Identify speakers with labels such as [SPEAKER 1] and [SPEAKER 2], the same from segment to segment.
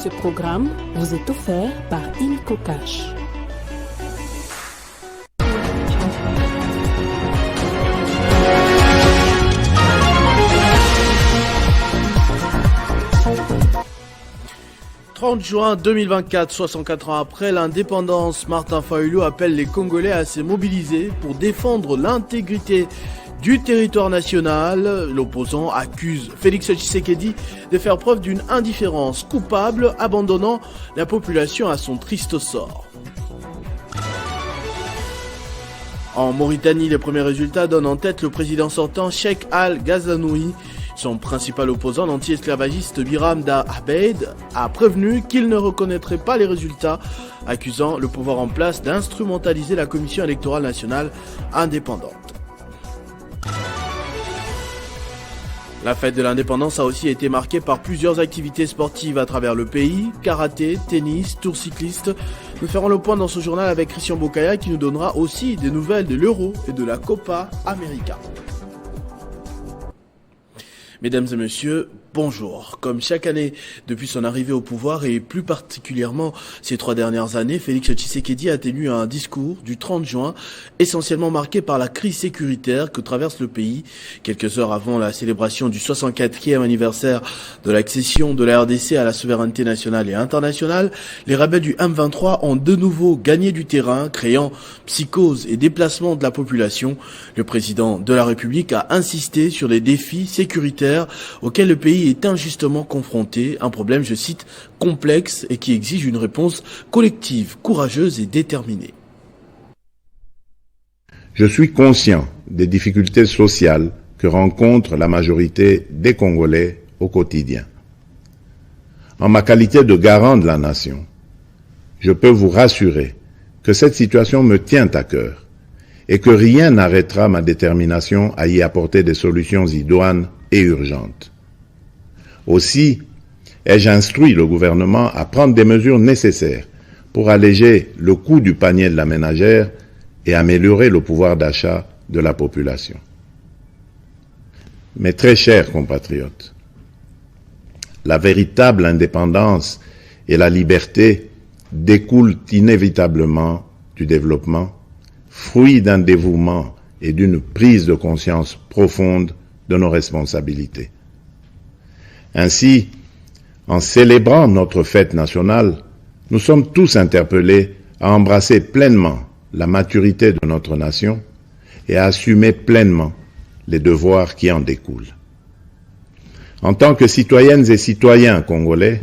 [SPEAKER 1] Ce programme vous est offert par Illico Cash.
[SPEAKER 2] « 30 juin 2024, 64 ans après l'indépendance, Martin Fayulu appelle les Congolais à se mobiliser pour défendre l'intégrité du territoire national. L'opposant accuse Félix Tshisekedi de faire preuve d'une indifférence coupable, abandonnant la population à son triste sort. En Mauritanie, les premiers résultats donnent en tête le président sortant Cheikh Al-Ghazanoui. Son principal opposant, l'anti-esclavagiste Biram Da Abeid, a prévenu qu'il ne reconnaîtrait pas les résultats, accusant le pouvoir en place d'instrumentaliser la Commission électorale nationale indépendante. La fête de l'indépendance a aussi été marquée par plusieurs activités sportives à travers le pays, karaté, tennis, tour cycliste. Nous ferons le point dans ce journal avec Christian Bokaya qui nous donnera aussi des nouvelles de l'Euro et de la Copa América. Mesdames et messieurs, bonjour. Comme chaque année depuis son arrivée au pouvoir et plus particulièrement ces 3 dernières années, Félix Tshisekedi a tenu un discours du 30 juin essentiellement marqué par la crise sécuritaire que traverse le pays. Quelques heures avant la célébration du 64e anniversaire de l'accession de la RDC à la souveraineté nationale et internationale, les rebelles du M23 ont de nouveau gagné du terrain, créant psychose et déplacement de la population. Le président de la République a insisté sur les défis sécuritaires auquel le pays est injustement confronté, un problème, je cite, complexe et qui exige une réponse collective, courageuse et déterminée.
[SPEAKER 3] Je suis conscient des difficultés sociales que rencontre la majorité des Congolais au quotidien. En ma qualité de garant de la nation, je peux vous rassurer que cette situation me tient à cœur et que rien n'arrêtera ma détermination à y apporter des solutions idoines et urgentes. Aussi, ai-je instruit le gouvernement à prendre des mesures nécessaires pour alléger le coût du panier de la ménagère et améliorer le pouvoir d'achat de la population. Mes très chers compatriotes, la véritable indépendance et la liberté découlent inévitablement du développement, fruit d'un dévouement et d'une prise de conscience profonde de nos responsabilités. Ainsi, en célébrant notre fête nationale, nous sommes tous interpellés à embrasser pleinement la maturité de notre nation et à assumer pleinement les devoirs qui en découlent. En tant que citoyennes et citoyens congolais,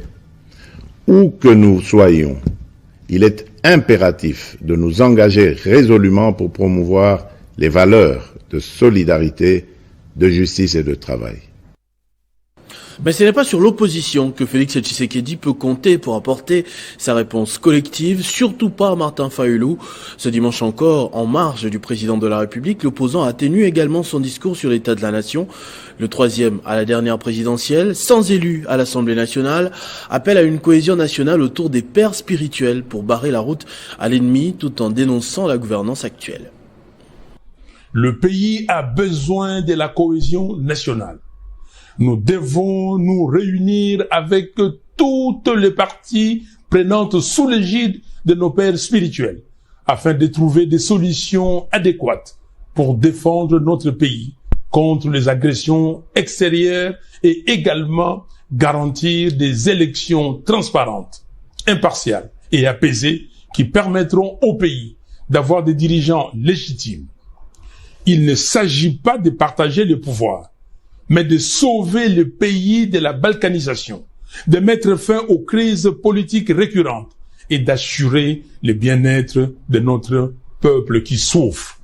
[SPEAKER 3] où que nous soyons, il est impératif de nous engager résolument pour promouvoir les valeurs de solidarité, de justice et de travail.
[SPEAKER 2] Mais ce n'est pas sur l'opposition que Félix Tshisekedi peut compter pour apporter sa réponse collective, surtout pas Martin Fayulu. Ce dimanche encore, en marge du président de la République, l'opposant a tenu également son discours sur l'état de la nation. Le 3e à la dernière présidentielle, sans élus à l'Assemblée nationale, appelle à une cohésion nationale autour des pères spirituels pour barrer la route à l'ennemi tout en dénonçant la gouvernance actuelle.
[SPEAKER 4] Le pays a besoin de la cohésion nationale. Nous devons nous réunir avec toutes les parties prenantes sous l'égide de nos pères spirituels afin de trouver des solutions adéquates pour défendre notre pays contre les agressions extérieures et également garantir des élections transparentes, impartiales et apaisées qui permettront au pays d'avoir des dirigeants légitimes. Il ne s'agit pas de partager le pouvoir, mais de sauver le pays de la balkanisation, de mettre fin aux crises politiques récurrentes et d'assurer le bien-être de notre peuple qui souffre.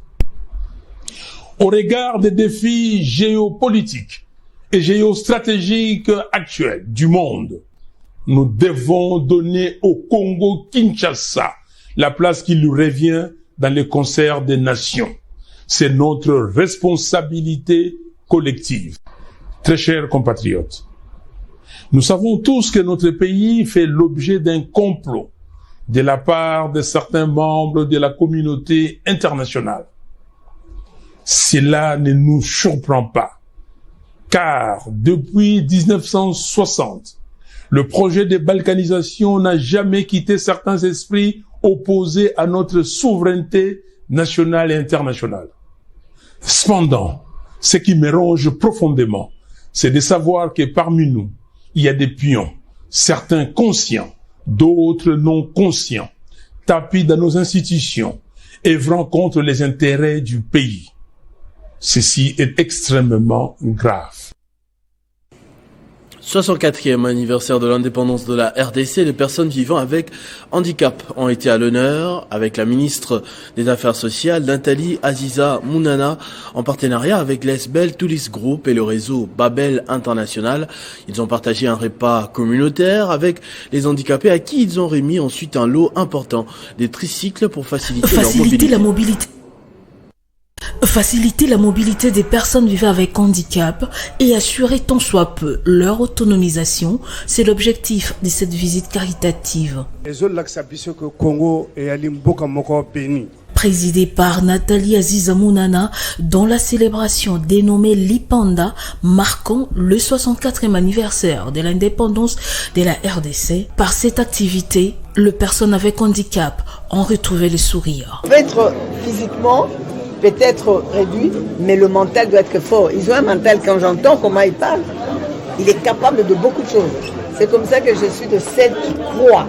[SPEAKER 4] Au regard des défis géopolitiques et géostratégiques actuels du monde, nous devons donner au Congo-Kinshasa la place qui lui revient dans le concert des nations. C'est notre responsabilité collective. Très chers compatriotes, nous savons tous que notre pays fait l'objet d'un complot de la part de certains membres de la communauté internationale. Cela ne nous surprend pas, car depuis 1960, Le projet de balkanisation n'a jamais quitté certains esprits opposés à notre souveraineté nationale et internationale. Cependant, ce qui me ronge profondément, c'est de savoir que parmi nous, il y a des pions, certains conscients, d'autres non conscients, tapis dans nos institutions, œuvrant contre les intérêts du pays. Ceci est extrêmement grave.
[SPEAKER 2] 64e anniversaire de l'indépendance de la RDC, les personnes vivant avec handicap ont été à l'honneur avec la ministre des Affaires sociales, Nathalie Aziza Mounana, en partenariat avec l'Esbel Toulis Group et le réseau Babel International. Ils ont partagé un repas communautaire avec les handicapés à qui ils ont remis ensuite un lot important, des tricycles pour faciliter leur mobilité.
[SPEAKER 1] Faciliter la mobilité des personnes vivant avec handicap et assurer tant soit peu leur autonomisation, c'est l'objectif de cette visite caritative. Présidée par Nathalie Aziza Mounana, dans la célébration dénommée Lipanda, marquant le 64e anniversaire de l'indépendance de la RDC. Par cette activité, les personnes avec handicap ont retrouvé le sourire.
[SPEAKER 5] Être physiquement peut-être réduit, mais le mental doit être fort. Ils ont un mental, quand j'entends comment ils parlent, il est capable de beaucoup de choses. C'est comme ça que je suis de celle qui croit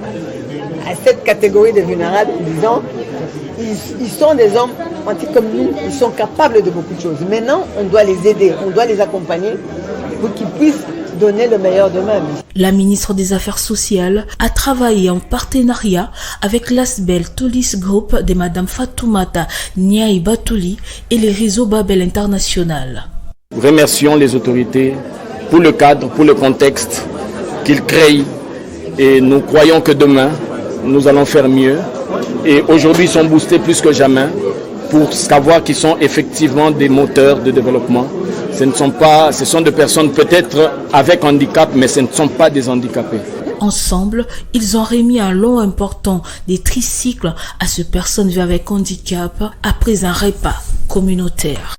[SPEAKER 5] à cette catégorie de vulnérables, en disant ils sont des hommes comme nous, ils sont capables de beaucoup de choses. Maintenant, on doit les aider, on doit les accompagner pour qu'ils puissent donner le meilleur d'eux-mêmes.
[SPEAKER 1] La ministre des Affaires sociales a travaillé en partenariat avec l'Asbel Toulis Group de Madame Fatoumata Niaï Batouli et les réseaux Babel International.
[SPEAKER 6] Nous remercions les autorités pour le cadre, pour le contexte qu'ils créent et nous croyons que demain, nous allons faire mieux. Et aujourd'hui, ils sont boostés plus que jamais pour savoir qu'ils sont effectivement des moteurs de développement. Ce sont des personnes peut-être avec handicap, mais ce ne sont pas des handicapés.
[SPEAKER 1] Ensemble, ils ont remis un lot important des tricycles à ces personnes vivant avec handicap après un repas communautaire.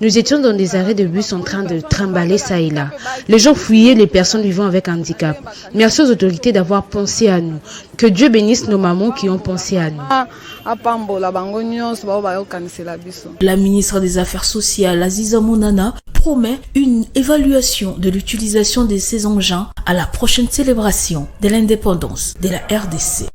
[SPEAKER 7] Nous étions dans des arrêts de bus en train de trimballer ça et là. Les gens fouillaient les personnes vivant avec handicap. Merci aux autorités d'avoir pensé à nous. Que Dieu bénisse nos mamans qui ont pensé à nous.
[SPEAKER 1] La ministre des Affaires sociales, Aziza Mounana, promet une évaluation de l'utilisation de ces engins à la prochaine célébration de l'indépendance de la RDC.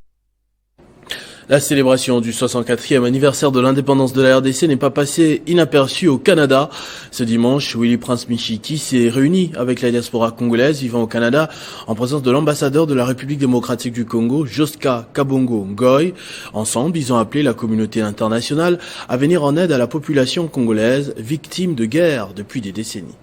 [SPEAKER 2] La célébration du 64e anniversaire de l'indépendance de la RDC n'est pas passée inaperçue au Canada. Ce dimanche, Willy Prince Michiki s'est réuni avec la diaspora congolaise vivant au Canada en présence de l'ambassadeur de la République démocratique du Congo, Joska Kabongo Ngoy. Ensemble, ils ont appelé la communauté internationale à venir en aide à la population congolaise victime de guerre depuis des décennies.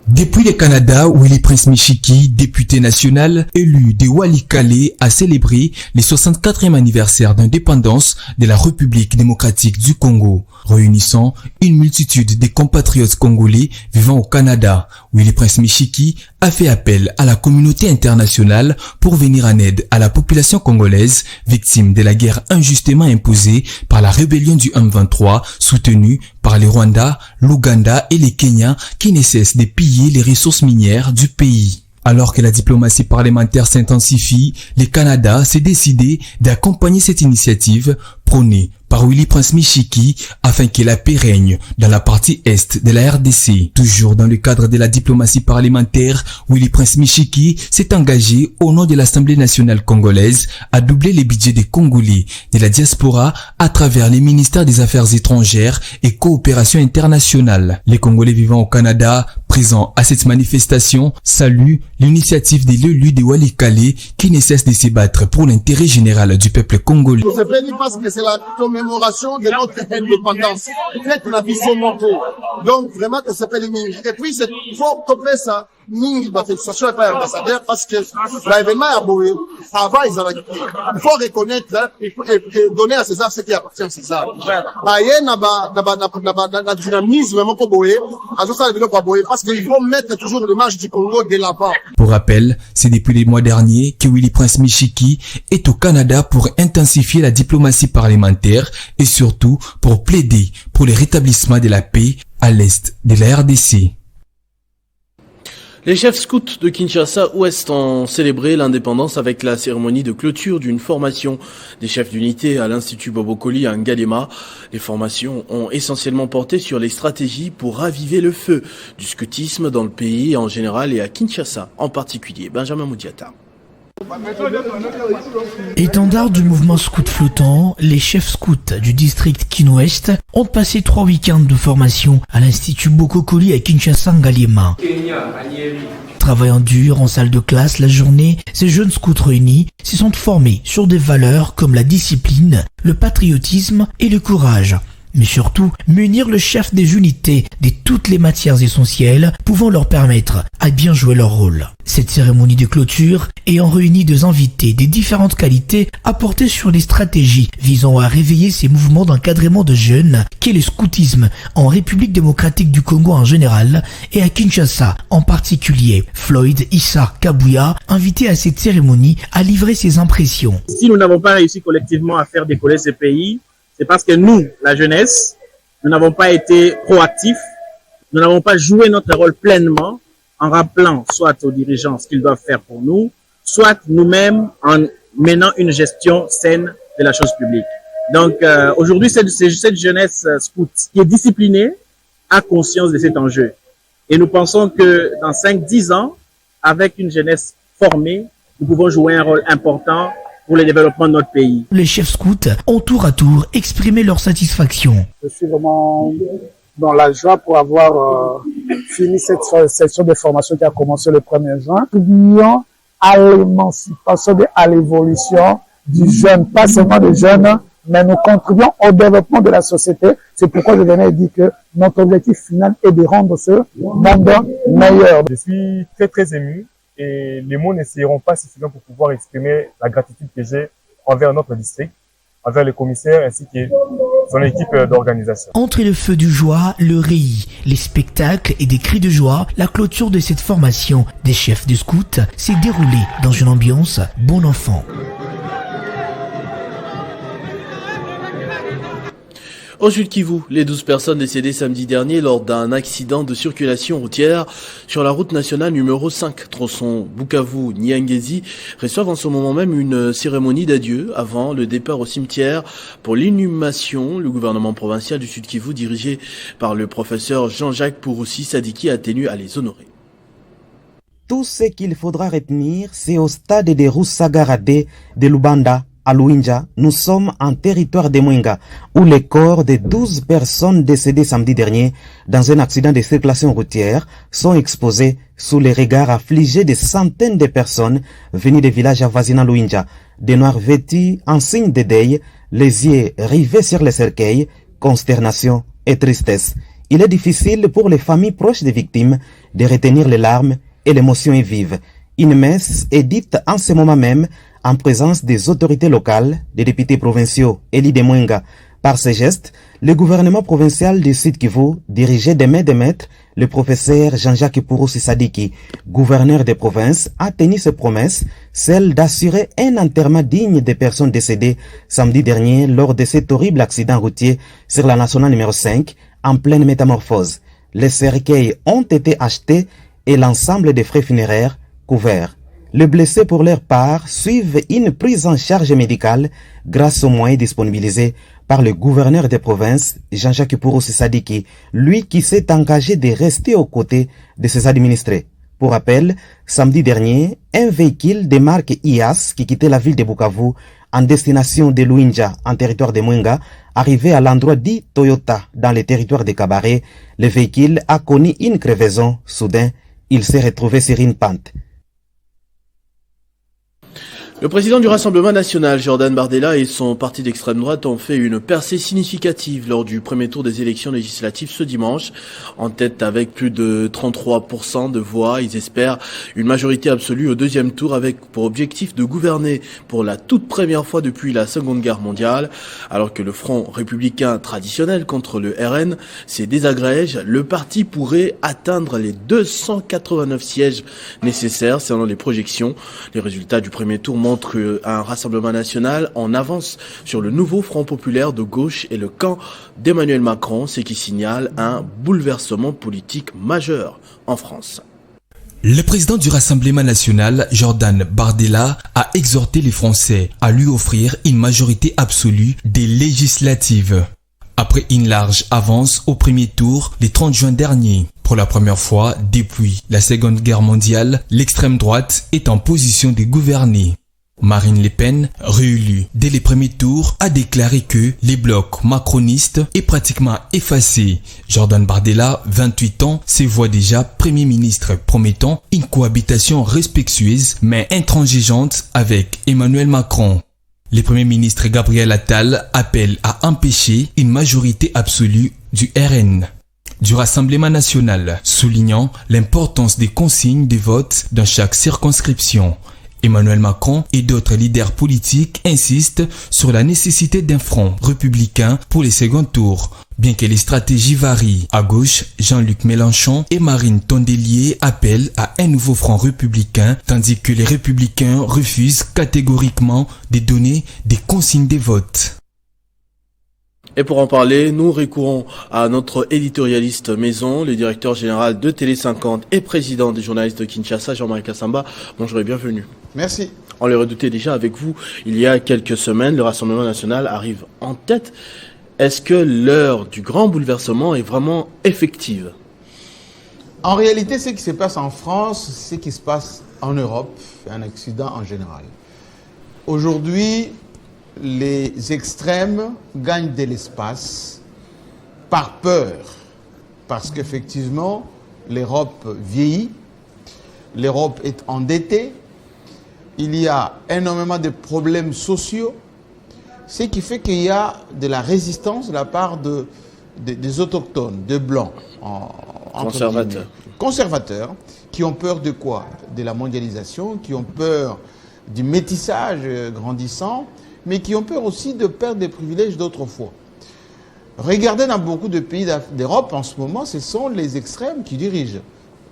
[SPEAKER 8] Depuis le Canada, Willy Prince Michiki, député national élu de Walikale, a célébré le 64e anniversaire d'indépendance de la République démocratique du Congo, réunissant une multitude de compatriotes congolais vivant au Canada. Willy Prince Michiki a fait appel à la communauté internationale pour venir en aide à la population congolaise victime de la guerre injustement imposée par la rébellion du M23 soutenue par les Rwandais, l'Ouganda et les Kenyans qui ne cessent de piller les ressources minières du pays. Alors que la diplomatie parlementaire s'intensifie, le Canada s'est décidé d'accompagner cette initiative prônée par Willy Prince Michiki afin que la paix règne dans la partie est de la RDC. Toujours dans le cadre de la diplomatie parlementaire, Willy Prince Michiki s'est engagé au nom de l'Assemblée nationale congolaise à doubler les budgets des Congolais de la diaspora à travers les ministères des Affaires étrangères et coopération internationale. Les Congolais vivant au Canada présents à cette manifestation saluent l'initiative de l'élu de Walikale qui ne cesse de se battre pour l'intérêt général du peuple congolais.
[SPEAKER 9] Parce que c'est la commémoration de notre indépendance. Donc vraiment, ça s'appelle Mingi. Et puis, il faut couper ça. Mingi, félicitations à l'ambassadeur parce que l'événement a beau. Avant, il faut reconnaître et donner à César ce qui appartient à César. Il dynamisme vraiment pour Boé. Parce qu'il faut mettre toujours l'image du Congo de l'avant.
[SPEAKER 8] Pour rappel, c'est depuis les mois derniers que Willy Prince Michiki est au Canada pour intensifier la diplomatie parlementaire et surtout pour plaider pour le rétablissement de la paix à l'est de la RDC.
[SPEAKER 2] Les chefs scouts de Kinshasa Ouest ont célébré l'indépendance avec la cérémonie de clôture d'une formation des chefs d'unité à l'Institut Bobokoli à Ngalema. Les formations ont essentiellement porté sur les stratégies pour raviver le feu du scoutisme dans le pays en général et à Kinshasa en particulier. Benjamin Moudiata.
[SPEAKER 10] Étendard du mouvement scout flottant, les chefs scouts du district Kin-Ouest ont passé 3 week-ends de formation à l'Institut Bokokoli à Kinshasa-Ngaliema. Travaillant dur en salle de classe la journée, ces jeunes scouts réunis se sont formés sur des valeurs comme la discipline, le patriotisme et le courage. Mais surtout, munir le chef des unités de toutes les matières essentielles pouvant leur permettre à bien jouer leur rôle. Cette cérémonie de clôture ayant réuni deux invités des différentes qualités a porté sur les stratégies visant à réveiller ces mouvements d'encadrement de jeunes qu'est le scoutisme en République démocratique du Congo en général et à Kinshasa en particulier. Floyd Issa Kabuya, invité à cette cérémonie, a livré ses impressions.
[SPEAKER 11] Si nous n'avons pas réussi collectivement à faire décoller ce pays, c'est parce que nous, la jeunesse, nous n'avons pas été proactifs, nous n'avons pas joué notre rôle pleinement en rappelant soit aux dirigeants ce qu'ils doivent faire pour nous, soit nous-mêmes en menant une gestion saine de la chose publique. Donc aujourd'hui, cette jeunesse scout qui est disciplinée a conscience de cet enjeu. Et nous pensons que dans 5-10 ans, avec une jeunesse formée, nous pouvons jouer un rôle important pour le développement de notre pays.
[SPEAKER 10] Les chefs scouts ont tour à tour exprimé leur satisfaction.
[SPEAKER 12] Je suis vraiment dans la joie pour avoir fini cette session de formation qui a commencé le 1er juin. Contribuons à l'émancipation et à l'évolution du jeune, pas seulement des jeunes, mais nous contribuons au développement de la société. C'est pourquoi je venais dire que notre objectif final est de rendre ce monde meilleur.
[SPEAKER 13] Je suis très ému. Et les mots ne seront pas suffisants pour pouvoir exprimer la gratitude que j'ai envers notre district, envers le commissaire ainsi que son équipe d'organisation.
[SPEAKER 10] Entre le feu du joie, le riz, les spectacles et des cris de joie, la clôture de cette formation des chefs de scouts s'est déroulée dans une ambiance bon enfant.
[SPEAKER 2] Au Sud Kivu, les 12 personnes décédées samedi dernier lors d'un accident de circulation routière sur la route nationale numéro 5, tronçon Bukavu-Nyangezi, reçoivent en ce moment même une cérémonie d'adieu avant le départ au cimetière pour l'inhumation. Le gouvernement provincial du Sud Kivu, dirigé par le professeur Jean-Jacques Pouroussi Sadiki, a tenu à les honorer.
[SPEAKER 14] Tout ce qu'il faudra retenir, c'est au stade de Roussagaradé de Lubanda, à Luinja, nous sommes en territoire de Mwenga, où les corps de 12 personnes décédées samedi dernier dans un accident de circulation routière sont exposés sous les regards affligés de centaines de personnes venues des villages avoisinants Luinja, des noirs vêtus en signe de deuil, les yeux rivés sur les cercueils, consternation et tristesse. Il est difficile pour les familles proches des victimes de retenir les larmes et l'émotion est vive. Une messe est dite en ce moment même en présence des autorités locales, des députés provinciaux élus de Mwenga. Par ces gestes, le gouvernement provincial du Sud Kivu, dirigé de main de maître, le professeur Jean-Jacques Pouroussi Sadiki, gouverneur des provinces, a tenu ses promesses, celle d'assurer un enterrement digne des personnes décédées samedi dernier lors de cet horrible accident routier sur la nationale numéro 5, en pleine métamorphose. Les cercueils ont été achetés et l'ensemble des frais funéraires couverts. Les blessés, pour leur part, suivent une prise en charge médicale grâce aux moyens disponibilisés par le gouverneur des provinces, Jean-Jacques Pouroussi Sadiki, lui qui s'est engagé de rester aux côtés de ses administrés. Pour rappel, samedi dernier, un véhicule de marque IAS qui quittait la ville de Bukavu en destination de Luinja, en territoire de Mwenga, arrivé à l'endroit dit Toyota, dans le territoire de Kabaré. Le véhicule a connu une crevaison. Soudain, il s'est retrouvé sur une pente.
[SPEAKER 2] Le président du Rassemblement national, Jordan Bardella, et son parti d'extrême droite ont fait une percée significative lors du premier tour des élections législatives ce dimanche. En tête avec plus de 33% de voix, ils espèrent une majorité absolue au deuxième tour avec pour objectif de gouverner pour la toute première fois depuis la Seconde Guerre mondiale. Alors que le Front républicain traditionnel contre le RN s'est désagrège, le parti pourrait atteindre les 289 sièges nécessaires selon les projections. Les résultats du premier tour montre un Rassemblement national en avance sur le nouveau Front populaire de gauche et le camp d'Emmanuel Macron, ce qui signale un bouleversement politique majeur en France.
[SPEAKER 8] Le président du Rassemblement national, Jordan Bardella, a exhorté les Français à lui offrir une majorité absolue des législatives. Après une large avance au premier tour le 30 juin dernier, pour la première fois depuis la Seconde Guerre mondiale, l'extrême droite est en position de gouverner. Marine Le Pen, réélue dès les premiers tours, a déclaré que les blocs macronistes est pratiquement effacé. Jordan Bardella, 28 ans, se voit déjà Premier ministre, promettant une cohabitation respectueuse mais intransigeante avec Emmanuel Macron. Le Premier ministre Gabriel Attal appelle à empêcher une majorité absolue du RN, du Rassemblement national, soulignant l'importance des consignes de vote dans chaque circonscription. Emmanuel Macron et d'autres leaders politiques insistent sur la nécessité d'un front républicain pour les seconds tours. Bien que les stratégies varient, à gauche, Jean-Luc Mélenchon et Marine Tondelier appellent à un nouveau front républicain, tandis que les républicains refusent catégoriquement de donner des consignes de vote.
[SPEAKER 2] Et pour en parler, nous recourons à notre éditorialiste maison, le directeur général de Télé 50 et président des journalistes de Kinshasa, Jean-Marie Kassamba. Bonjour et bienvenue.
[SPEAKER 15] Merci.
[SPEAKER 2] On le redoutait déjà avec vous il y a quelques semaines, le Rassemblement national arrive en tête. Est-ce que l'heure du grand bouleversement est vraiment effective?
[SPEAKER 15] En réalité, ce qui se passe en France, c'est ce qui se passe en Europe et en Occident en général. Aujourd'hui, les extrêmes gagnent de l'espace par peur, parce qu'effectivement, l'Europe vieillit, l'Europe est endettée, il y a énormément de problèmes sociaux, ce qui fait qu'il y a de la résistance de la part des autochtones, de blancs, conservateurs, qui ont peur de quoi? De la mondialisation, qui ont peur du métissage grandissant, mais qui ont peur aussi de perdre des privilèges d'autrefois. Regardez dans beaucoup de pays d'Europe en ce moment, ce sont les extrêmes qui dirigent.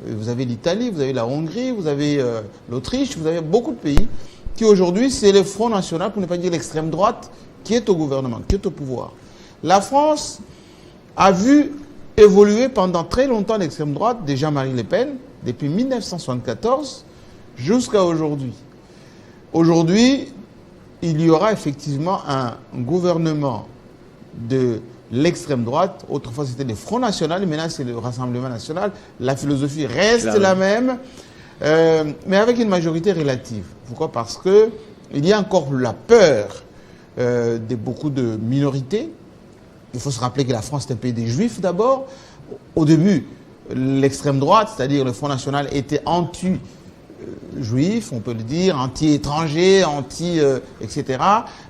[SPEAKER 15] Vous avez l'Italie, vous avez la Hongrie, vous avez l'Autriche, vous avez beaucoup de pays qui aujourd'hui, c'est le Front National, pour ne pas dire l'extrême droite, qui est au gouvernement, qui est au pouvoir. La France a vu évoluer pendant très longtemps l'extrême droite, déjà Marine Le Pen, depuis 1974 jusqu'à aujourd'hui. Aujourd'hui, il y aura effectivement un gouvernement de l'extrême droite. Autrefois, c'était le Front National, maintenant c'est le Rassemblement National. La philosophie reste la même, mais avec une majorité relative. Pourquoi? Parce qu'il y a encore la peur de beaucoup de minorités. Il faut se rappeler que la France est un pays des Juifs d'abord. Au début, l'extrême droite, c'est-à-dire le Front National, était anti-juif, on peut le dire, anti-étranger, etc.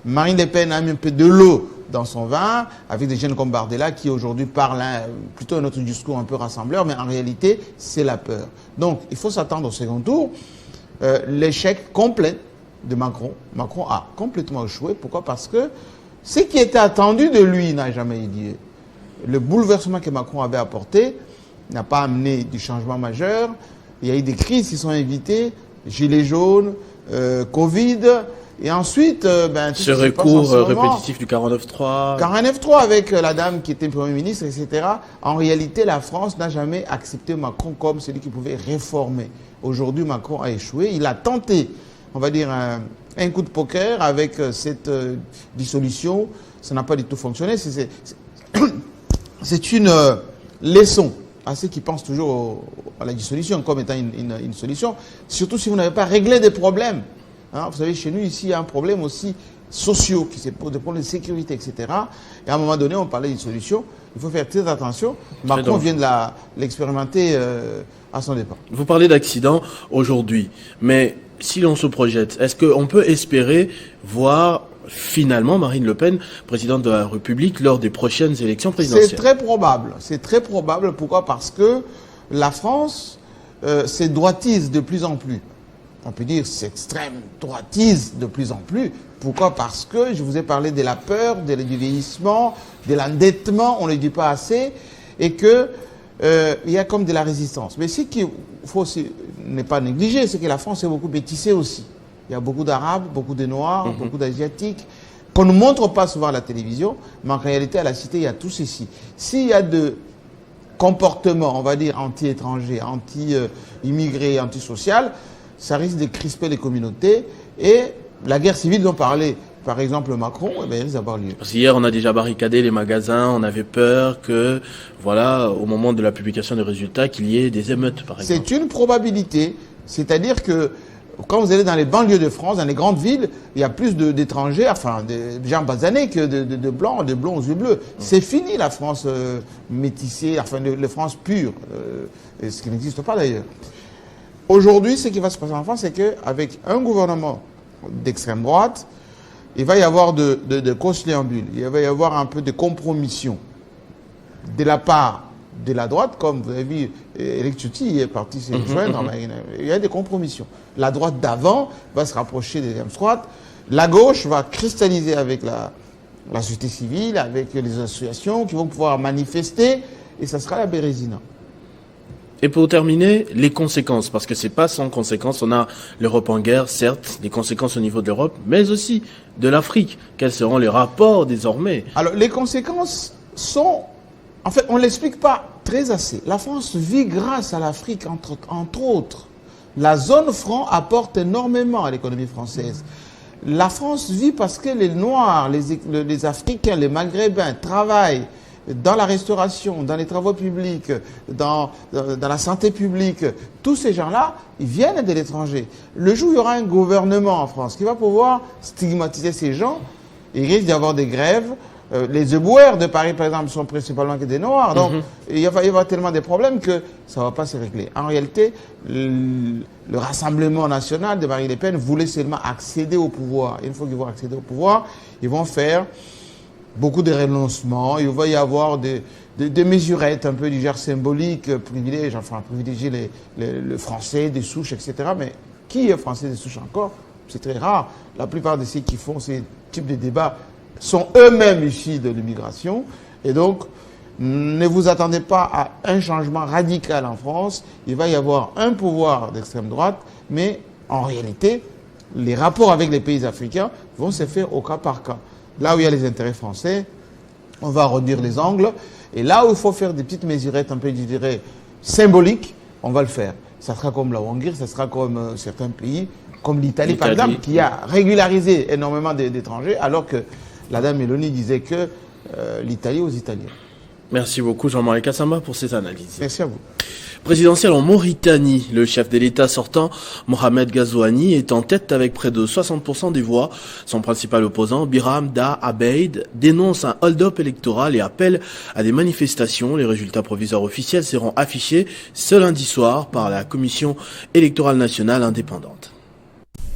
[SPEAKER 15] Marine Le Pen a mis un peu de l'eau dans son vin, avec des jeunes comme Bardella qui aujourd'hui parlent plutôt un autre discours un peu rassembleur, mais en réalité, c'est la peur. Donc, il faut s'attendre au second tour. L'échec complet de Macron. Macron a complètement échoué. Pourquoi? Parce que ce qui était attendu de lui n'a jamais eu lieu. Le bouleversement que Macron avait apporté n'a pas amené du changement majeur. Il y a eu des crises qui sont évitées, gilets jaunes, Covid, et ensuite...
[SPEAKER 2] ce recours répétitif du 49.3...
[SPEAKER 15] 49.3 avec la dame qui était Premier ministre, etc. En réalité, la France n'a jamais accepté Macron comme celui qui pouvait réformer. Aujourd'hui, Macron a échoué. Il a tenté, on va dire, un coup de poker avec cette dissolution. Ça n'a pas du tout fonctionné. C'est une leçon à ceux qui pensent toujours à la dissolution comme étant une solution, surtout si vous n'avez pas réglé des problèmes. Hein, vous savez, chez nous, ici, il y a un problème aussi sociaux, qui se pose des problèmes de sécurité, etc. Et à un moment donné, on parlait d'une solution. Il faut faire très attention. Macron vient de l'expérimenter à son départ.
[SPEAKER 2] Vous parlez d'accident aujourd'hui, mais si l'on se projette, est-ce qu'on peut espérer voir finalement Marine Le Pen présidente de la République lors des prochaines élections présidentielles?
[SPEAKER 15] C'est très probable. C'est très probable. Pourquoi? Parce que la France se droitise de plus en plus. On peut dire s'extrême droitise de plus en plus. Pourquoi? Parce que je vous ai parlé de la peur, du vieillissement, de l'endettement, on ne le dit pas assez, et que il y a comme de la résistance. Mais ce qu'il faut ne pas négliger, c'est que la France est beaucoup métissée aussi. Il y a beaucoup d'Arabes, beaucoup de Noirs, beaucoup d'Asiatiques, qu'on ne montre pas souvent à la télévision, mais en réalité, à la cité, il y a tout ceci. S'il y a de comportement, on va dire, anti-étranger, anti-immigré, anti-social, ça risque de crisper les communautés. Et la guerre civile dont parlait, par exemple, Macron, eh bien, elle risque d'avoir lieu.
[SPEAKER 2] Parce qu'hier, on a déjà barricadé les magasins, on avait peur que, voilà, au moment de la publication des résultats, qu'il y ait des émeutes, par exemple.
[SPEAKER 15] C'est une probabilité, c'est-à-dire que quand vous allez dans les banlieues de France, dans les grandes villes, il y a plus d'étrangers, enfin, des gens basanés que de blancs aux yeux bleus. C'est fini la France métissée, enfin, la France pure, ce qui n'existe pas d'ailleurs. Aujourd'hui, ce qui va se passer en France, c'est qu'avec un gouvernement d'extrême droite, il va y avoir de conciliabule, il va y avoir un peu de compromission de la part de la droite, comme vous avez vu, Éric Tchouti est parti se rejoindre, il y a des compromissions. La droite d'avant va se rapprocher de l'extrême droite, la gauche va cristalliser avec la société civile, avec les associations qui vont pouvoir manifester, et ça sera la Bérésina.
[SPEAKER 2] Et pour terminer, les conséquences, parce que c'est pas sans conséquences. On a l'Europe en guerre, certes, des conséquences au niveau de l'Europe, mais aussi de l'Afrique. Quels seront les rapports désormais?
[SPEAKER 15] Alors, les conséquences sont... En fait, on ne l'explique pas très assez. La France vit grâce à l'Afrique, entre autres. La zone franc apporte énormément à l'économie française. La France vit parce que les Noirs, les Africains, les Maghrébins travaillent dans la restauration, dans les travaux publics, dans la santé publique. Tous ces gens-là, ils viennent de l'étranger. Le jour où il y aura un gouvernement en France qui va pouvoir stigmatiser ces gens, il risque d'y avoir des grèves. Les éboueurs de Paris, par exemple, sont principalement que des Noirs. Donc, il va y avoir tellement de problèmes que ça ne va pas se régler. En réalité, le Rassemblement national de Marine Le Pen voulait seulement accéder au pouvoir. Une fois qu'ils vont accéder au pouvoir, ils vont faire beaucoup de renoncements. Il va y avoir des mesurettes un peu du genre symbolique, privilégier le français, des souches, etc. Mais qui est français des souches encore? C'est très rare. La plupart de ceux qui font ces types de débats sont eux-mêmes issus de l'immigration. Et donc, ne vous attendez pas à un changement radical en France. Il va y avoir un pouvoir d'extrême droite, mais en réalité, les rapports avec les pays africains vont se faire au cas par cas. Là où il y a les intérêts français, on va arrondir les angles. Et là où il faut faire des petites mesurettes un peu, je dirais, symboliques, on va le faire. Ça sera comme la Hongrie, ça sera comme certains pays, comme l'Italie par exemple, qui a régularisé énormément d'étrangers, alors que la dame Mélanie disait que l'Italie aux Italiens.
[SPEAKER 2] Merci beaucoup Jean-Marie Kassamba pour ces analyses.
[SPEAKER 15] Merci à vous.
[SPEAKER 2] Présidentielle en Mauritanie, le chef de l'État sortant, Mohamed Ghazouani, est en tête avec près de 60% des voix. Son principal opposant, Biram Da Abeid, dénonce un hold-up électoral et appelle à des manifestations. Les résultats provisoires officiels seront affichés ce lundi soir par la Commission électorale nationale indépendante.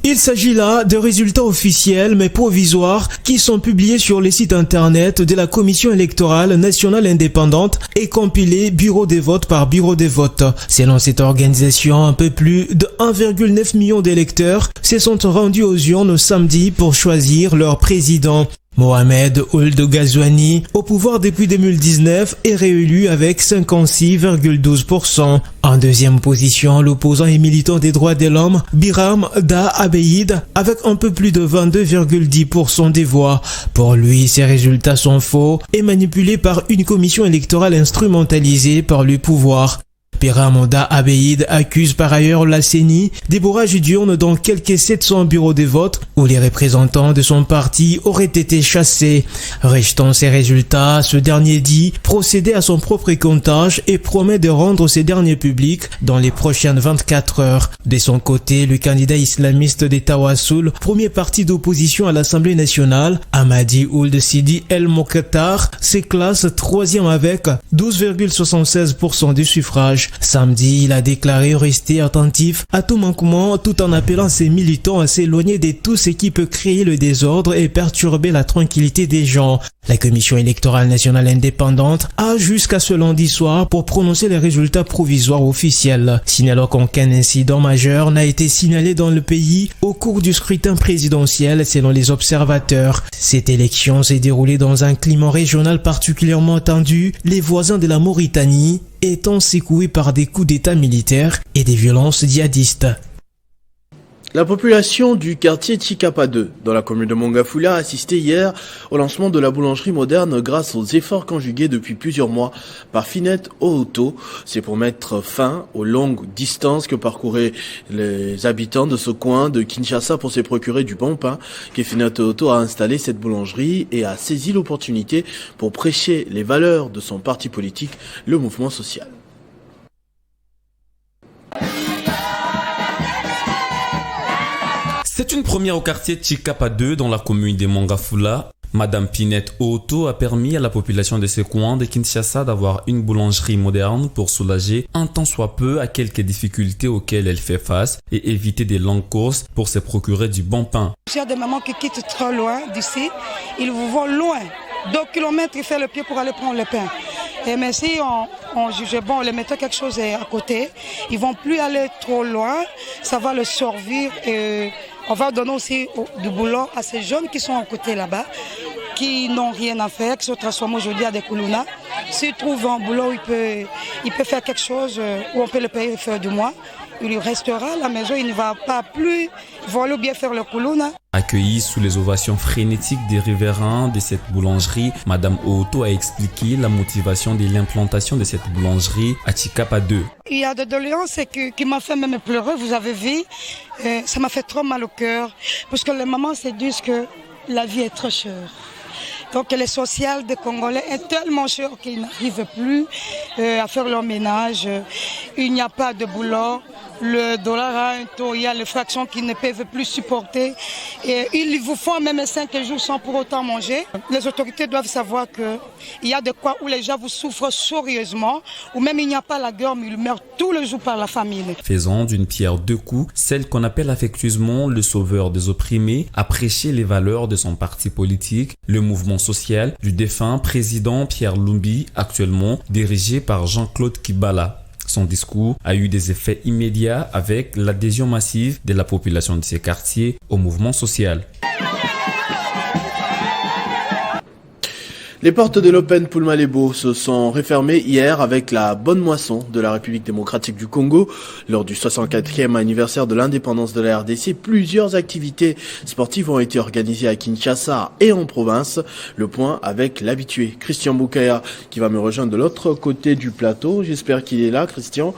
[SPEAKER 10] Il s'agit là de résultats officiels mais provisoires qui sont publiés sur les sites internet de la Commission électorale nationale indépendante et compilés bureau des votes par bureau des votes. Selon cette organisation, un peu plus de 1,9 million d'électeurs se sont rendus aux urnes samedi pour choisir leur président. Mohamed Ould Ghazouani, au pouvoir depuis 2019, est réélu avec 56,12%. En deuxième position, l'opposant et militant des droits de l'homme, Biram Da Abeid, avec un peu plus de 22,10% des voix. Pour lui, ces résultats sont faux et manipulés par une commission électorale instrumentalisée par le pouvoir. Biram Da Abeid accuse par ailleurs la CENI des bourrages d'urnes dans quelques 700 bureaux de vote où les représentants de son parti auraient été chassés. Rejetant ces résultats, ce dernier dit procéder à son propre comptage et promet de rendre ces derniers publics dans les prochaines 24 heures. De son côté, le candidat islamiste des Tawassoul, premier parti d'opposition à l'Assemblée nationale, Hamadi Ould Sidi El Mokhtar, se classe troisième avec 12,76% du suffrage. Samedi, il a déclaré rester attentif à tout manquement tout en appelant ses militants à s'éloigner de tout ce qui peut créer le désordre et perturber la tranquillité des gens. La Commission électorale nationale indépendante a jusqu'à ce lundi soir pour prononcer les résultats provisoires officiels, signalant qu'aucun incident majeur n'a été signalé dans le pays au cours du scrutin présidentiel selon les observateurs. Cette élection s'est déroulée dans un climat régional particulièrement tendu, les voisins de la Mauritanie étant secoués par des coups d'état militaires et des violences djihadistes.
[SPEAKER 2] La population du quartier Chikapa 2, dans la commune de Mongafula, a assisté hier au lancement de la boulangerie moderne grâce aux efforts conjugués depuis plusieurs mois par Finette Ooto. C'est pour mettre fin aux longues distances que parcouraient les habitants de ce coin de Kinshasa pour se procurer du bon pain que Finette Ooto a installé cette boulangerie et a saisi l'opportunité pour prêcher les valeurs de son parti politique, le mouvement social.
[SPEAKER 16] C'est une première au quartier Chikapa 2 dans la commune de Mongafula. Madame Pinette Ooto a permis à la population de ce coin de Kinshasa d'avoir une boulangerie moderne pour soulager un tant soit peu à quelques difficultés auxquelles elle fait face et éviter des longues courses pour se procurer du bon pain.
[SPEAKER 17] Il y a des mamans qui quittent trop loin d'ici, ils vous vont loin, 2 kilomètres, ils font le pied pour aller prendre le pain. Et mais si on jugeait bon, on les mettait quelque chose à côté, ils vont plus aller trop loin, ça va le servir et on va donner aussi du boulot à ces jeunes qui sont à côté là-bas, qui n'ont rien à faire, qui se transforment aujourd'hui à des koulouna. S'ils trouvent un boulot, il peut faire quelque chose où on peut le payer faire du mois. Il restera à la maison, il ne va pas plus voler ou bien faire le koulouna.
[SPEAKER 16] Accueillie sous les ovations frénétiques des riverains de cette boulangerie, Madame Ooto a expliqué la motivation de l'implantation de cette boulangerie à Chikapa 2.
[SPEAKER 17] Il y a des doléances qui m'ont fait même pleurer, vous avez vu. Ça m'a fait trop mal au cœur, parce que les mamans se disent que la vie est trop chère. Donc les sociales des Congolais est tellement cher qu'ils n'arrivent plus à faire leur ménage. Il n'y a pas de boulot. Le dollar a un taux, il y a les fractions qui ne peuvent plus supporter. Et il vous faut même 5 jours sans pour autant manger. Les autorités doivent savoir qu'il y a des cas où les gens vous souffrent sérieusement, ou même il n'y a pas la guerre, mais ils meurent tous les jours par la famine.
[SPEAKER 16] Faisant d'une pierre deux coups, celle qu'on appelle affectueusement le sauveur des opprimés a prêché les valeurs de son parti politique, le mouvement social du défunt président Pierre Lumbi, actuellement dirigé par Jean-Claude Kibala. Son discours a eu des effets immédiats avec l'adhésion massive de la population de ces quartiers au mouvement social.
[SPEAKER 2] Les portes de l'Open Pool Malebo se sont refermées hier avec la bonne moisson de la République démocratique du Congo. Lors du 64e anniversaire de l'indépendance de la RDC, plusieurs activités sportives ont été organisées à Kinshasa et en province. Le point avec l'habitué Christian Boukaya qui va me rejoindre de l'autre côté du plateau. J'espère qu'il est là, Christian.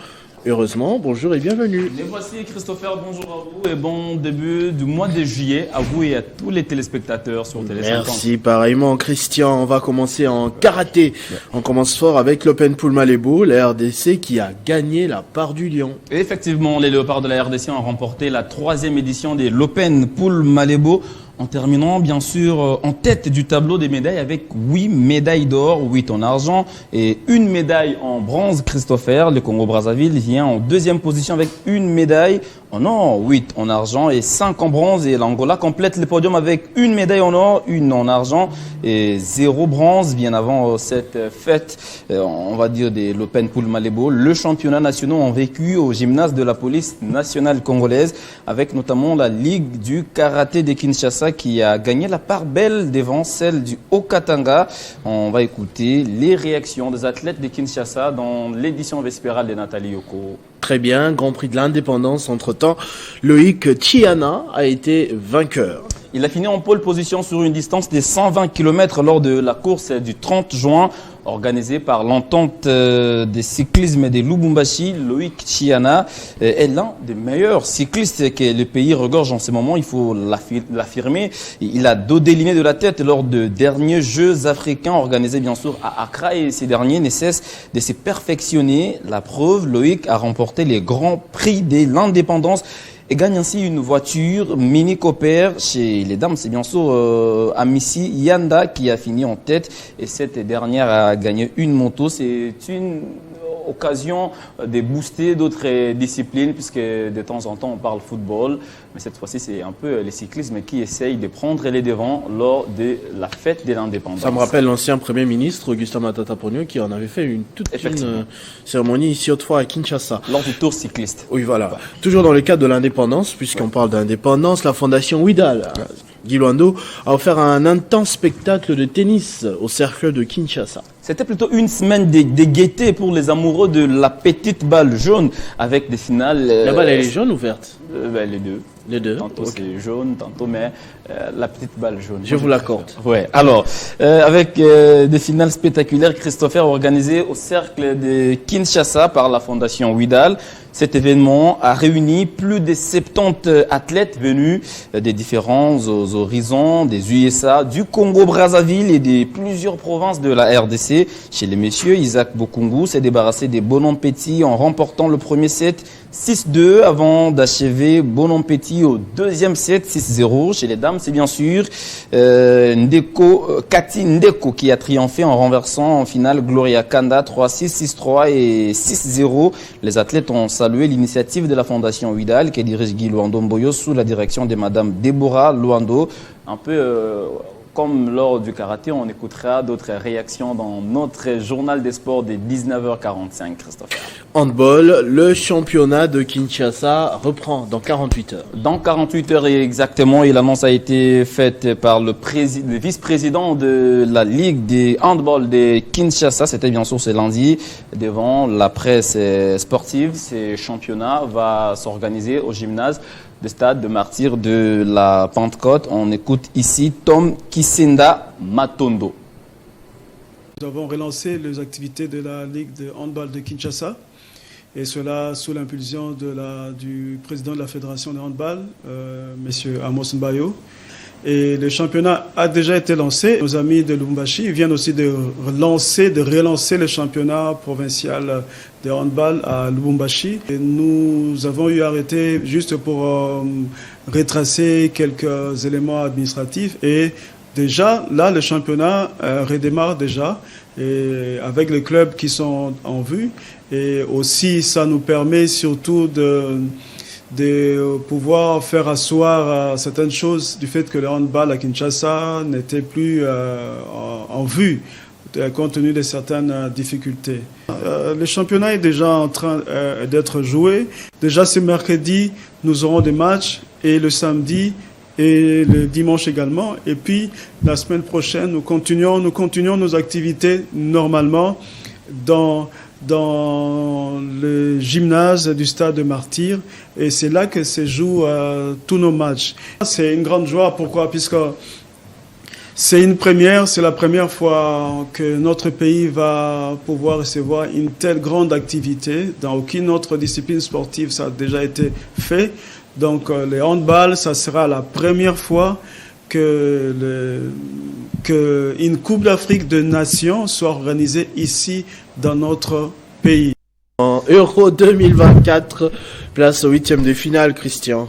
[SPEAKER 2] Heureusement, bonjour et bienvenue.
[SPEAKER 18] Les voici Christopher, bonjour à vous et bon début du mois de juillet à vous et à tous les téléspectateurs sur Télé 50.
[SPEAKER 2] Merci, pareillement Christian. On va commencer en karaté. On commence fort avec l'Open Pool Malebo, la RDC qui a gagné la part du lion.
[SPEAKER 18] Et effectivement, les Léopards de la RDC ont remporté la 3e édition de l'Open Pool Malebo, en terminant bien sûr en tête du tableau des médailles avec 8 médailles d'or, 8 en argent et 1 médaille en bronze. Christopher, le Congo-Brazzaville, vient en 2e position avec 1 médaille en or, 8 en argent et 5 en bronze. Et l'Angola complète le podium avec 1 médaille en or, 1 en argent et 0 bronze. Bien avant cette fête, on va dire de l'Open Pool Malebo, le championnat national ont vécu au gymnase de la police nationale congolaise avec notamment la Ligue du karaté de Kinshasa qui a gagné la part belle devant celle du Haut-Katanga. On va écouter les réactions des athlètes de Kinshasa dans l'édition vespérale de Nathalie Yoko.
[SPEAKER 2] Très bien, Grand Prix de l'indépendance. Entre-temps, Loïc Chiana a été vainqueur.
[SPEAKER 18] Il a fini en pole position sur une distance de 120 km lors de la course du 30 juin organisée par l'entente des cyclismes de Lubumbashi. Loïc Chiana est l'un des meilleurs cyclistes que le pays regorge en ce moment, il faut l'affirmer. Il a dos déliné de la tête lors de derniers Jeux africains organisés bien sûr à Accra et ces derniers ne cessent de se perfectionner. La preuve, Loïc a remporté les grands prix de l'indépendance et gagne ainsi une voiture Mini Cooper chez les dames. C'est bien sûr Amissi Yanda qui a fini en tête et cette dernière a gagné une moto. C'est une occasion de booster d'autres disciplines puisque de temps en temps on parle football, mais cette fois-ci c'est un peu les cyclismes qui essayent de prendre les devants lors de la fête de l'indépendance.
[SPEAKER 2] Ça me rappelle l'ancien Premier ministre Augustin Matata Ponyo qui en avait fait une cérémonie ici autrefois à Kinshasa.
[SPEAKER 18] Lors du tour cycliste.
[SPEAKER 2] Oui voilà. Toujours dans le cadre de l'indépendance, puisqu'on parle d'indépendance, la fondation Ouidal Guy Luando a offert un intense spectacle de tennis au cercle de Kinshasa.
[SPEAKER 18] C'était plutôt une semaine de gaieté pour les amoureux de la petite balle jaune avec des finales...
[SPEAKER 2] La balle elle est jaune ou verte?
[SPEAKER 18] Les deux.
[SPEAKER 2] Les deux.
[SPEAKER 18] Tantôt c'est jaune, tantôt, mais la petite balle jaune.
[SPEAKER 2] Je vous l'accorde.
[SPEAKER 18] Ouais. Alors, avec des finales spectaculaires, Christopher, organisées au cercle de Kinshasa par la Fondation Widal. Cet événement a réuni plus de 70 athlètes venus des différents horizons, des USA, du Congo-Brazzaville et de plusieurs provinces de la RDC. Chez les messieurs, Isaac Bokungu s'est débarrassé des Bonon Petit en remportant le premier set 6-2 avant d'achever Bonon Petit au deuxième set 6-0. Chez les dames, c'est bien sûr Kati Ndeko qui a triomphé en renversant en finale Gloria Kanda 3-6, 6-3 et 6-0. Les athlètes ont salué l'initiative de la Fondation Widal qui dirige Guy Luando Mboyo sous la direction de Madame Déborah Luando. Un peu comme lors du karaté, on écoutera d'autres réactions dans notre journal des sports des 19h45, Christopher.
[SPEAKER 2] Handball, le championnat de Kinshasa reprend dans 48 heures.
[SPEAKER 18] Dans 48 heures exactement, et l'annonce a été faite par le vice-président de la Ligue des handball de Kinshasa. C'était bien sûr ce lundi. Devant la presse sportive, ce championnat va s'organiser au gymnase du stade de martyrs de la Pentecôte. On écoute ici Tom Kisenda Matondo.
[SPEAKER 19] Nous avons relancé les activités de la Ligue de handball de Kinshasa, et cela sous l'impulsion du président de la Fédération de handball, M. Amos Mbayo. Et le championnat a déjà été lancé. Nos amis de Lubumbashi viennent aussi de relancer le championnat provincial de handball à Lubumbashi. Et nous avons eu arrêté juste pour retracer quelques éléments administratifs. Et déjà, là, le championnat redémarre déjà, et avec les clubs qui sont en vue. Et aussi, ça nous permet surtout de pouvoir faire asseoir certaines choses du fait que le handball à Kinshasa n'était plus en vue compte tenu de certaines difficultés. Le championnat est déjà en train d'être joué. Déjà ce mercredi, nous aurons des matchs, et le samedi et le dimanche également. Et puis la semaine prochaine, nous continuons nos activités normalement dans le gymnase du stade de Martyrs, et c'est là que se jouent tous nos matchs. C'est une grande joie. Pourquoi? Puisque c'est une première, c'est la première fois que notre pays va pouvoir recevoir une telle grande activité. Dans aucune autre discipline sportive, ça a déjà été fait. Donc le handball, ça sera la première fois que une Coupe d'Afrique de Nations soit organisée ici dans notre pays.
[SPEAKER 2] En Euro 2024, place au 8e de finale, Christian.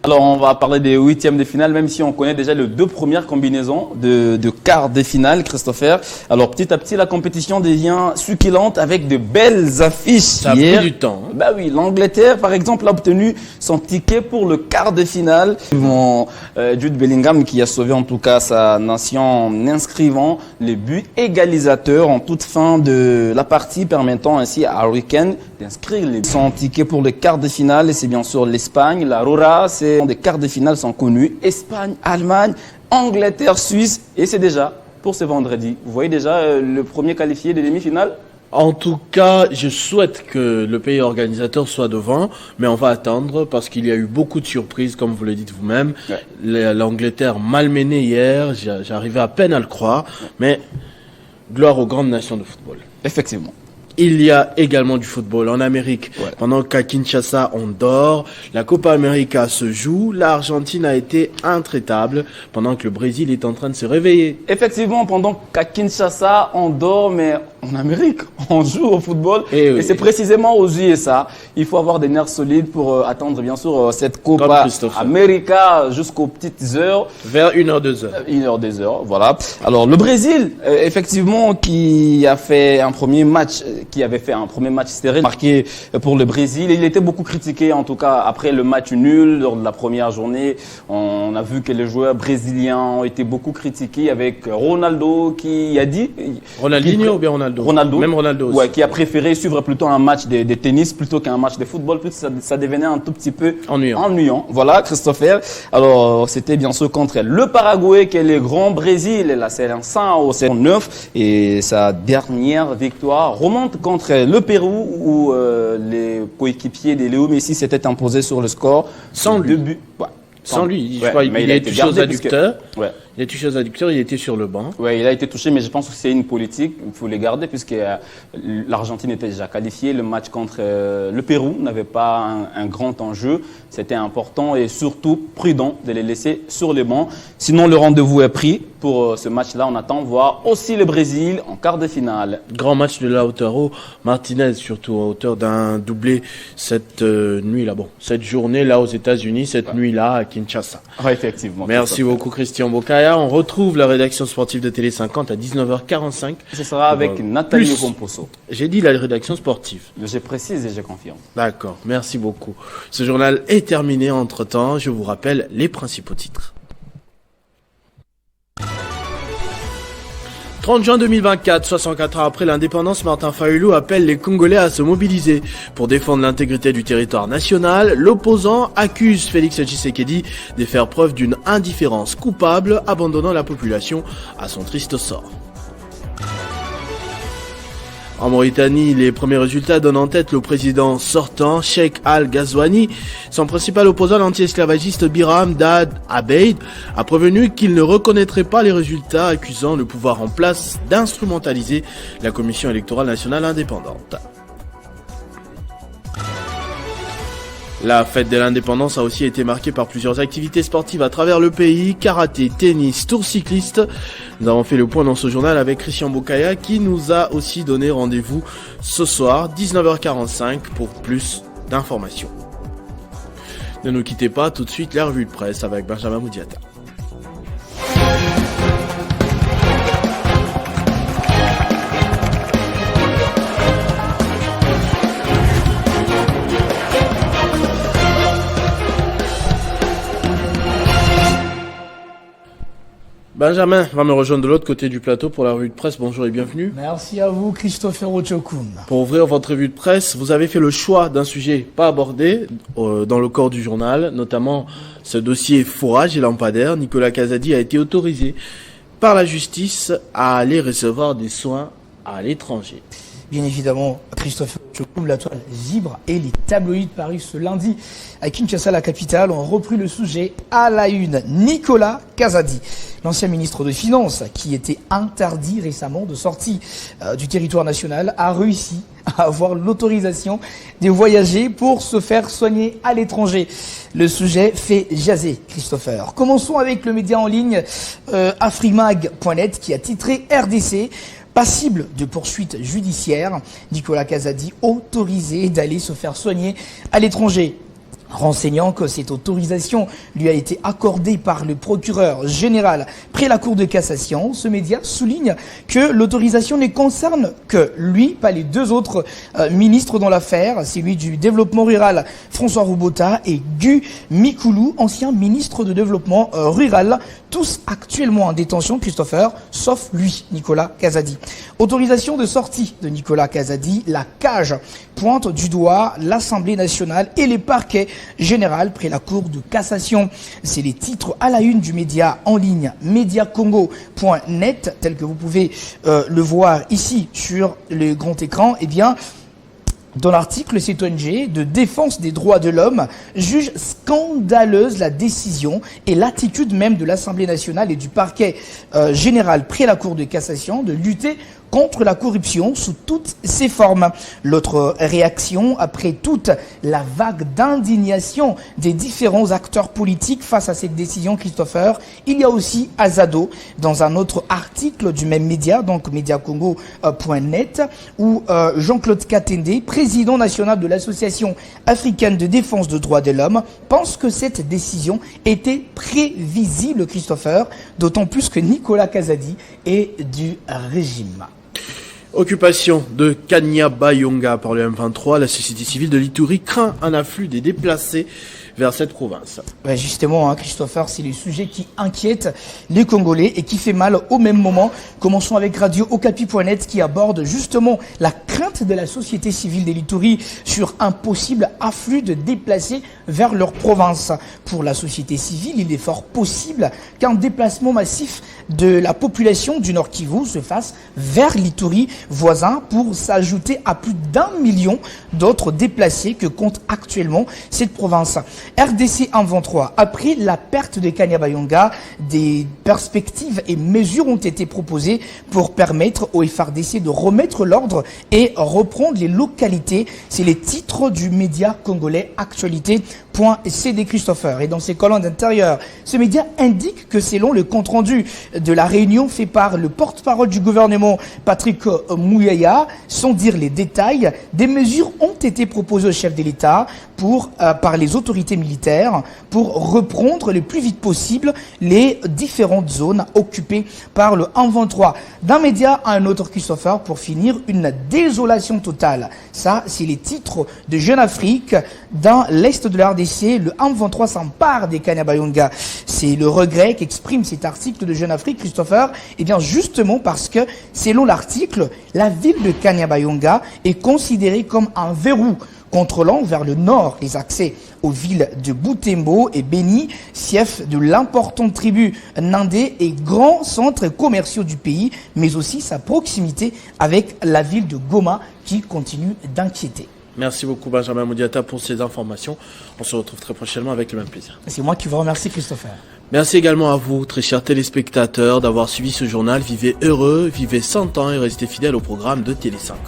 [SPEAKER 18] Alors, on va parler des huitièmes de finale, même si on connaît déjà les deux premières combinaisons de quarts de finale, Christopher. Alors, petit à petit, la compétition devient succulente avec de belles affiches.
[SPEAKER 2] Ça a pris du temps.
[SPEAKER 18] Bah oui, l'Angleterre, par exemple, a obtenu son ticket pour le quart de finale. Jude Bellingham, qui a sauvé en tout cas sa nation en inscrivant les buts égalisateurs en toute fin de la partie, permettant ainsi à Harry Kane d'inscrire son ticket pour le quart de finale. Et c'est bien sûr l'Espagne, la Rora, des quarts de finale sont connus. Espagne, Allemagne, Angleterre, Suisse. Et c'est déjà pour ce vendredi. Vous voyez déjà le premier qualifié des demi-finales?
[SPEAKER 2] En tout cas, je souhaite que le pays organisateur soit devant, mais on va attendre parce qu'il y a eu beaucoup de surprises, comme vous le dites vous-même. Ouais. L'Angleterre malmenée hier, j'arrivais à peine à le croire, mais gloire aux grandes nations de football.
[SPEAKER 18] Effectivement.
[SPEAKER 2] Il y a également du football en Amérique. Ouais. Pendant qu'à Kinshasa, on dort, la Copa América se joue, l'Argentine a été intraitable, pendant que le Brésil est en train de se réveiller.
[SPEAKER 18] Effectivement, pendant qu'à Kinshasa, on dort, mais en Amérique, on joue au football. Et c'est précisément aux USA. Il faut avoir des nerfs solides pour attendre, bien sûr, cette Copa América jusqu'aux petites heures.
[SPEAKER 2] Vers 1h, 2h.
[SPEAKER 18] 1h, 2h, voilà. Alors, le Brésil, effectivement, qui avait fait un premier match serré, marqué pour le Brésil. Il était beaucoup critiqué, en tout cas, après le match nul, lors de la première journée. On a vu que les joueurs brésiliens ont été beaucoup critiqués, avec Ronaldo qui a dit...
[SPEAKER 2] Ronaldinho ou bien Ronaldo?
[SPEAKER 18] Ronaldo.
[SPEAKER 2] Même Ronaldo aussi.
[SPEAKER 18] Ouais, qui a préféré suivre plutôt un match de tennis plutôt qu'un match de football, puisque ça devenait un tout petit peu ennuyant. Voilà, Christopher. Alors, c'était bien sûr contre le Paraguay, qui est le grand Brésil. Là, c'est un 5-9. Et sa dernière victoire remonte contre le Pérou, où les coéquipiers de Léo Messi s'étaient imposés sur le score.
[SPEAKER 2] Sans
[SPEAKER 18] lui. 2 buts. Ouais.
[SPEAKER 2] Sans lui, je
[SPEAKER 18] ouais,
[SPEAKER 2] crois,
[SPEAKER 18] mais
[SPEAKER 2] il a été touché aux adducteurs.
[SPEAKER 18] Ouais.
[SPEAKER 2] Il a touché aux adducteurs, il était sur le banc.
[SPEAKER 18] Oui, il a été touché, mais je pense que c'est une politique. Il faut les garder puisque l'Argentine était déjà qualifiée. Le match contre le Pérou n'avait pas un grand enjeu. C'était important et surtout prudent de les laisser sur les bancs. Sinon, le rendez-vous est pris pour ce match-là. On attend voir aussi le Brésil en quart de finale.
[SPEAKER 2] Grand match de Lautaro Martinez, surtout à hauteur d'un doublé cette nuit-là. Bon, cette journée-là aux États-Unis, cette nuit-là à Kinshasa.
[SPEAKER 18] Ouais, effectivement.
[SPEAKER 2] Merci beaucoup, Christian Bokaya. On retrouve la rédaction sportive de Télé 50 à 19h45.
[SPEAKER 18] Ce sera avec Nathalie Composo.
[SPEAKER 2] J'ai dit la rédaction sportive.
[SPEAKER 18] Je précise et je confirme.
[SPEAKER 2] D'accord, merci beaucoup. Ce journal est terminé. Entre-temps, je vous rappelle les principaux titres. 30 juin 2024, 64 ans après l'indépendance, Martin Fayulu appelle les Congolais à se mobiliser pour défendre l'intégrité du territoire national. L'opposant accuse Félix Tshisekedi de faire preuve d'une indifférence coupable, abandonnant la population à son triste sort. En Mauritanie, les premiers résultats donnent en tête le président sortant, Cheikh Al-Ghazouani. Son principal opposant, l'anti-esclavagiste Biram Dad Abeid, a prévenu qu'il ne reconnaîtrait pas les résultats, accusant le pouvoir en place d'instrumentaliser la Commission électorale nationale indépendante. La fête de l'indépendance a aussi été marquée par plusieurs activités sportives à travers le pays, karaté, tennis, tour cycliste. Nous avons fait le point dans ce journal avec Christian Bokaya qui nous a aussi donné rendez-vous ce soir, 19h45, pour plus d'informations. Ne nous quittez pas, tout de suite la revue de presse avec Benjamin Moudiata. Benjamin va me rejoindre de l'autre côté du plateau pour la revue de presse. Bonjour et bienvenue.
[SPEAKER 20] Merci à vous, Christopher Ochokoum.
[SPEAKER 2] Pour ouvrir votre revue de presse, vous avez fait le choix d'un sujet pas abordé dans le corps du journal, notamment ce dossier fourrage et lampadaire. Nicolas Kazadi a été autorisé par la justice à aller recevoir des soins à l'étranger.
[SPEAKER 20] Bien évidemment, Christopher Ochokoum, la toile vibre et les tabloïds parus ce lundi à Kinshasa, la capitale, ont repris le sujet à la une. Nicolas Kazadi, l'ancien ministre des Finances, qui était interdit récemment de sortie du territoire national, a réussi à avoir l'autorisation de voyager pour se faire soigner à l'étranger. Le sujet fait jaser, Christopher. Commençons avec le média en ligne Afrimag.net qui a titré RDC. Passible de poursuites judiciaires, Nicolas Kazadi autorisé d'aller se faire soigner à l'étranger. Renseignant que cette autorisation lui a été accordée par le procureur général près la Cour de cassation, ce média souligne que l'autorisation ne concerne que lui, pas les deux autres ministres dans l'affaire, celui du développement rural François Roubota et Gu Mikoulou, ancien ministre de développement rural, tous actuellement en détention, Christopher, sauf lui, Nicolas Kazadi. Autorisation de sortie de Nicolas Kazadi, la CAGE pointe du doigt l'Assemblée nationale et les parquets général près la Cour de cassation. C'est les titres à la une du média en ligne mediacongo.net, tel que vous pouvez le voir ici sur le grand écran. Eh bien, dans l'article, cette ONG de défense des droits de l'homme juge scandaleuse la décision et l'attitude même de l'Assemblée nationale et du parquet général près la Cour de cassation de lutter contre la corruption sous toutes ses formes. L'autre réaction, après toute la vague d'indignation des différents acteurs politiques face à cette décision, Christopher, il y a aussi Azado, dans un autre article du même média, donc mediacongo.net, où Jean-Claude Katende, président national de l'Association africaine de défense des droits de l'homme, pense que cette décision était prévisible, Christopher, d'autant plus que Nicolas Kazadi est du régime.
[SPEAKER 2] Occupation de Kanyabayonga par le M23, la société civile de l'Ituri craint un afflux des déplacés vers cette province.
[SPEAKER 20] Ouais, justement, Christopher, c'est le sujet qui inquiète les Congolais et qui fait mal au même moment. Commençons avec Radio Okapi.net qui aborde justement la crainte de la société civile de l'Ituri sur un possible afflux de déplacés vers leur province. Pour la société civile, il est fort possible qu'un déplacement massif de la population du Nord Kivu se fasse vers l'Ituri voisin pour s'ajouter à plus d'1 million d'autres déplacés que compte actuellement cette province. RDC 123. Après la perte de Kanyabayonga, des perspectives et mesures ont été proposées pour permettre au FRDC de remettre l'ordre et reprendre les localités. C'est les titres du média congolais Actualité.cd Christopher. Et dans ses colonnes d'intérieur, ce média indique que selon le compte-rendu de la réunion fait par le porte-parole du gouvernement Patrick Mouyaya, sans dire les détails, des mesures ont été proposées au chef de l'État par les autorités militaires pour reprendre le plus vite possible les différentes zones occupées par le 123. D'un média à un autre, Christopher, pour finir, une désolation totale. Ça, c'est les titres de Jeune Afrique. Dans l'est de la RDC, le 123 s'empare des Kanyabayonga. C'est le regret qu'exprime cet article de Jeune Afrique, Christopher. Et bien, justement parce que, selon l'article, la ville de Kanyabayonga est considérée comme un verrou contrôlant vers le nord les accès aux villes de Butembo et Beni, fief de l'importante tribu Nandé et grands centres commerciaux du pays, mais aussi sa proximité avec la ville de Goma qui continue d'inquiéter.
[SPEAKER 2] Merci beaucoup Benjamin Moudiata pour ces informations. On se retrouve très prochainement avec le même plaisir.
[SPEAKER 20] C'est moi qui vous remercie, Christopher.
[SPEAKER 2] Merci également à vous, très chers téléspectateurs, d'avoir suivi ce journal. Vivez heureux, vivez 100 ans et restez fidèles au programme de Télé 50.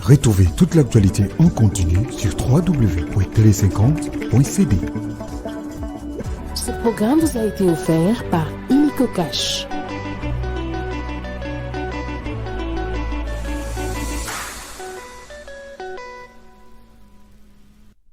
[SPEAKER 21] Retrouvez toute l'actualité en continu sur www.tele50.cd.
[SPEAKER 22] Ce programme vous a été offert par Illico Cash.